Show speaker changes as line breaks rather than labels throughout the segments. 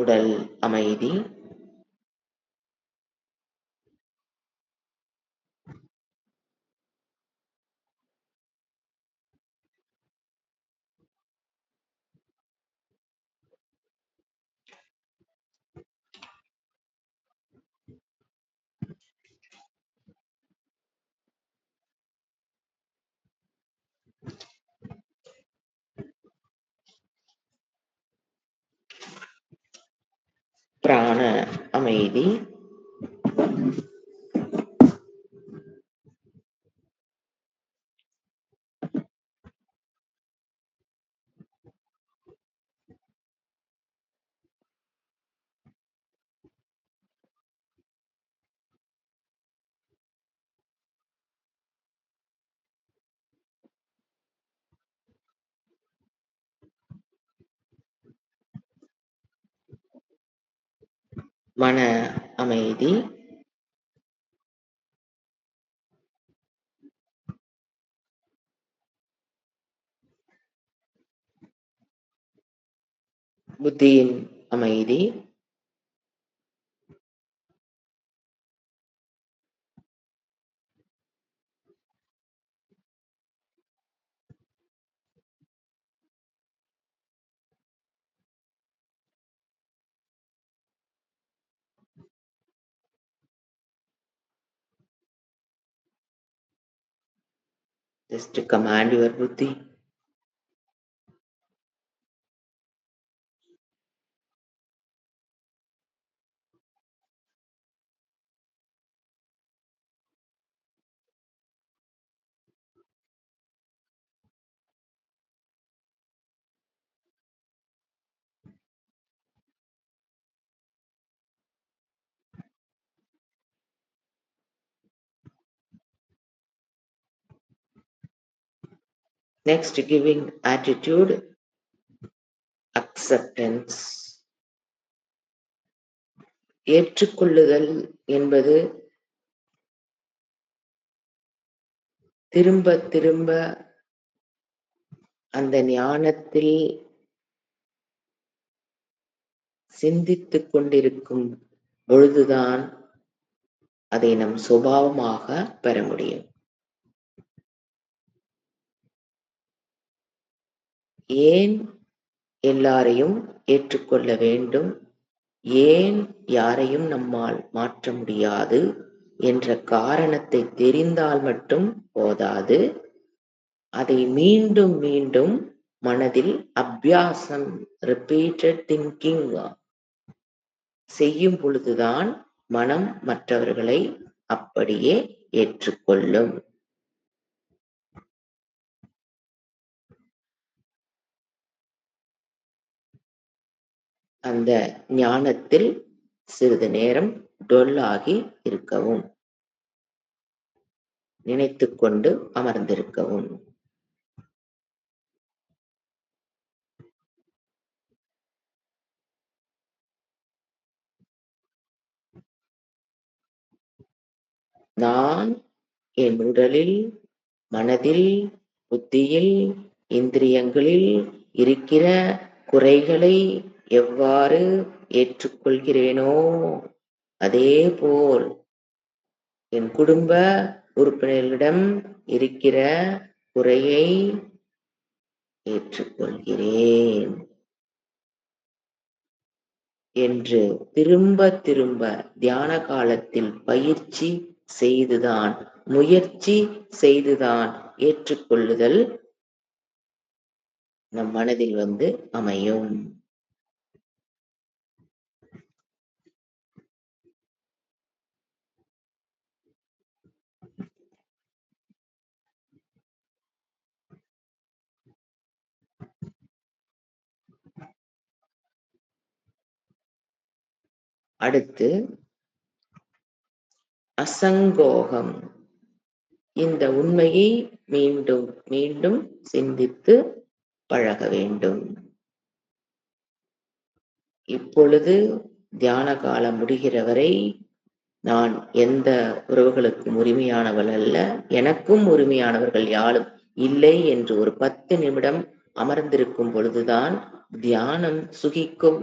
உடல் அமைதி, பிராண அமைதி, மன அமைதி, புத்தியின் அமைதி, just to command your buddhi. Next, giving attitude, acceptance. ஏற்றுக்கொள்ளுதல் என்பது திரும்ப திரும்ப அந்த ஞானத்தில் சிந்தித்துக் கொண்டிருக்கும் பொழுதுதான் அதை நம் சுபாவமாக பெற முடியும். ஏன் எல்லாரையும் ஏற்றுக்கொள்ள வேண்டும், ஏன் யாரையும் நம்மால் மாற்ற முடியாது என்ற காரணத்தை தெரிந்தால் மட்டும் போதாது, அதை மீண்டும் மீண்டும் மனதில் அபியாசம், ரிப்பீட்டட் திங்கிங் செய்யும் பொழுதுதான் மனம் மற்றவர்களை அப்படியே ஏற்றுக்கொள்ளும். அந்த ஞானத்தில் சிறிது நேரம் டொல்லாகி இருக்கவும், நினைத்துக்கொண்டு அமர்ந்திருக்கவும். நான் என் உடலில், மனதில், புத்தியில், இந்திரியங்களில் இருக்கிற குறைகளை எவ்வாறு ஏற்றுக்கொள்கிறேனோ அதேபோல் என் குடும்ப உறுப்பினர்களிடம் இருக்கிற குறையை ஏற்றுக்கொள்கிறேன் என்று திரும்ப திரும்ப தியான காலத்தில் பயிற்சி செய்துதான், முயற்சி செய்துதான் ஏற்றுக்கொள்ளுதல் நம் மனதில் அமையும். அடுத்து அசங்கோகம். இந்த உண்மையை மீண்டும் மீண்டும் சிந்தித்து பழக வேண்டும். இப்பொழுது தியான காலம் முடிகிற வரை நான் எந்த உறவுகளுக்கும் உரிமையானவள் அல்ல, எனக்கும் உரிமையானவர்கள் யாரும் இல்லை என்று ஒரு 10 நிமிடம் அமர்ந்திருக்கும் பொழுதுதான் தியானம் சுகிக்கும்.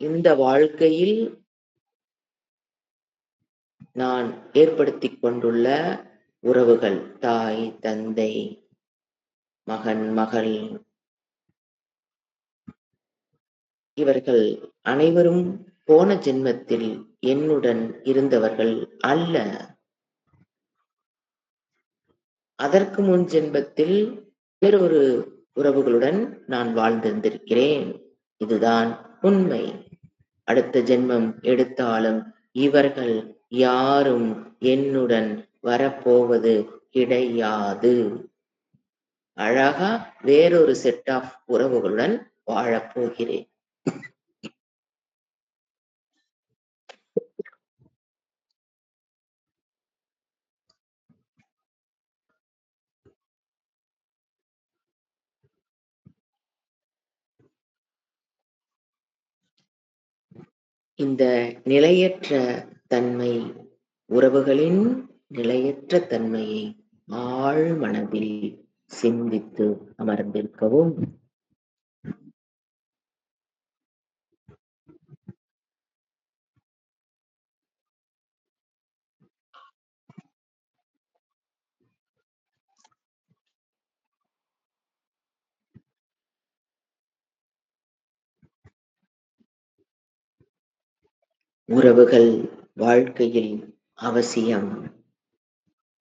இந்த வாழ்க்கையில் நான் ஏற்படுத்திக் கொண்டுள்ள உறவுகள், தாய், தந்தை, மகன், மகள், இவர்கள் அனைவரும் போன ஜென்மத்தில் என்னுடன் இருந்தவர்கள் அல்ல. அதற்கு முன் ஜென்மத்தில் வேறொரு உறவுகளுடன் நான் வாழ்ந்திருந்திருக்கிறேன். இதுதான் உண்மை. அடுத்த ஜென்மம் எடுத்தாலும் இவர்கள் யாரும் என்னுடன் வரப்போவது கிடையாது. அழகா வேறொரு செட் ஆஃப் உறவுகளுடன் வாழப்போகிறேன். இந்த நிலையற்ற தன்மை, உறவுகளின் நிலையற்ற தன்மையை ஆழ்மனதில் சிந்தித்து அமர்ந்திருக்கவும். உறவுகள் வாழ்க்கையில் அவசியம்.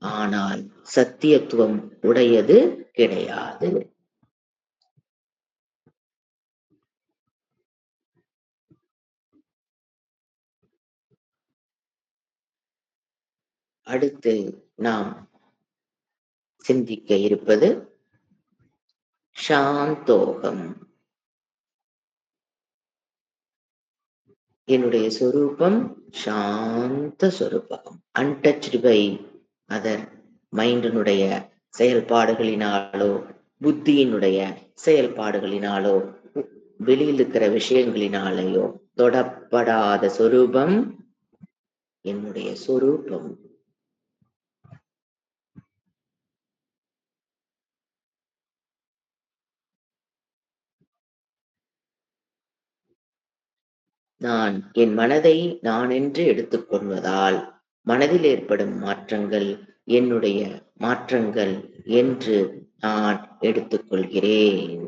ஆனால் சத்தியத்துவம் உடையது கிடையாது. அடுத்து நாம் சிந்திக்க இருப்பது சாந்தோகம். என்னுடைய சொரூபம் சாந்த சொரூபம். அன்டச்டு பை அதர் மைண்டினுடைய செயல்பாடுகளினாலோ, புத்தியினுடைய செயல்பாடுகளினாலோ, வெளியில் இருக்கிற விஷயங்களினாலேயோ தொடப்படாத சொரூபம் என்னுடைய சொரூபம். நான் என் மனதை நானென்று எடுத்துக்கொள்வதால் மனதில் ஏற்படும் மாற்றங்கள் என்னுடைய மாற்றங்கள் என்று நான் எடுத்துக்கொள்கிறேன்.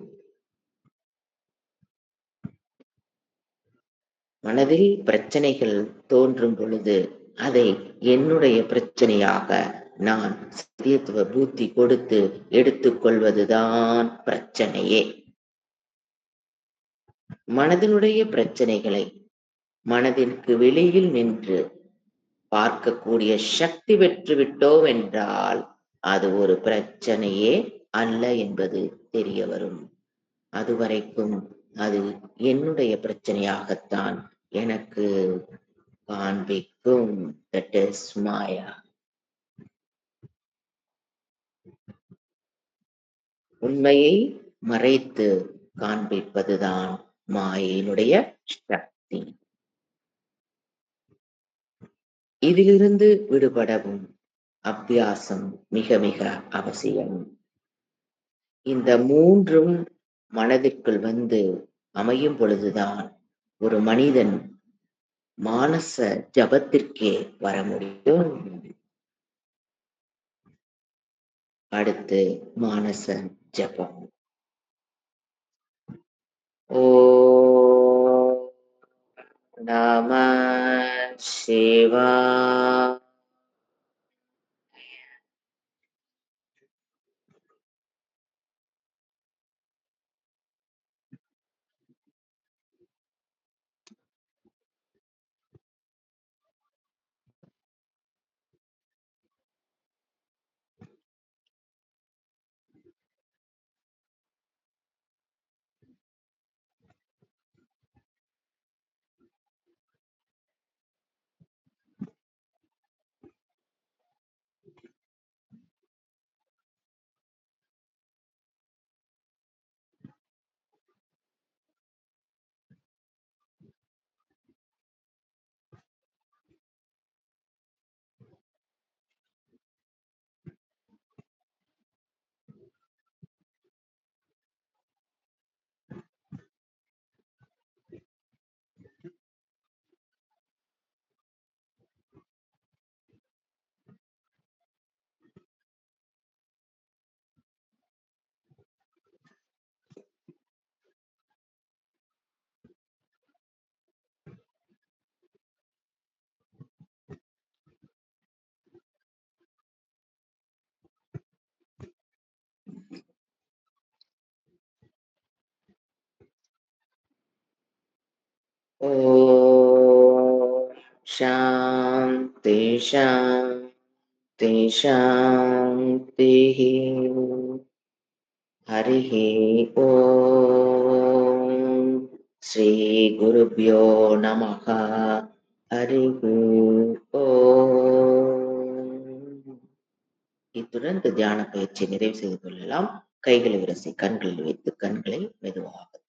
மனதில் பிரச்சனைகள் தோன்றும் பொழுது அதை என்னுடைய பிரச்சனையாக நான் சத்தியத்துவ புத்தி கொடுத்து எடுத்துக்கொள்வதுதான் பிரச்சனையே. மனதினுடைய பிரச்சனைகளை மனதிற்கு வெளியில் நின்று பார்க்கக்கூடிய சக்தி பெற்றுவிட்டோம் என்றால் அது ஒரு பிரச்சனையே அல்ல என்பது தெரிய வரும். அதுவரைக்கும் அது என்னுடைய பிரச்சனையாகத்தான் எனக்கு காண்பிக்கும். That is மாயா. உண்மையை மறைத்து காண்பிப்பதுதான் மாயையினுடைய சக்தி. இதிலிருந்து விடுபடவும் அபியாசம் மிக மிக அவசியம். இந்த மூன்றும் மனதிற்குள் வந்து அமையும் பொழுதுதான் ஒரு மனிதன் மானச ஜபத்திற்கே வர முடியும். அடுத்து மானச ஜபம். ஓம் நம சிவாய. ஓம் சாந்தி சாந்தி சாந்திஹி. ஹரிஹி ஓம். ஸ்ரீ குருப்யோ நமஹ. ஹரிஹி ஓம். இத்துடன் இந்த தியான பயிற்சியை நிறைவு செய்து கொள்ளலாம். கைகளை விரசி கண்களில் வைத்து கண்களை மெதுவாக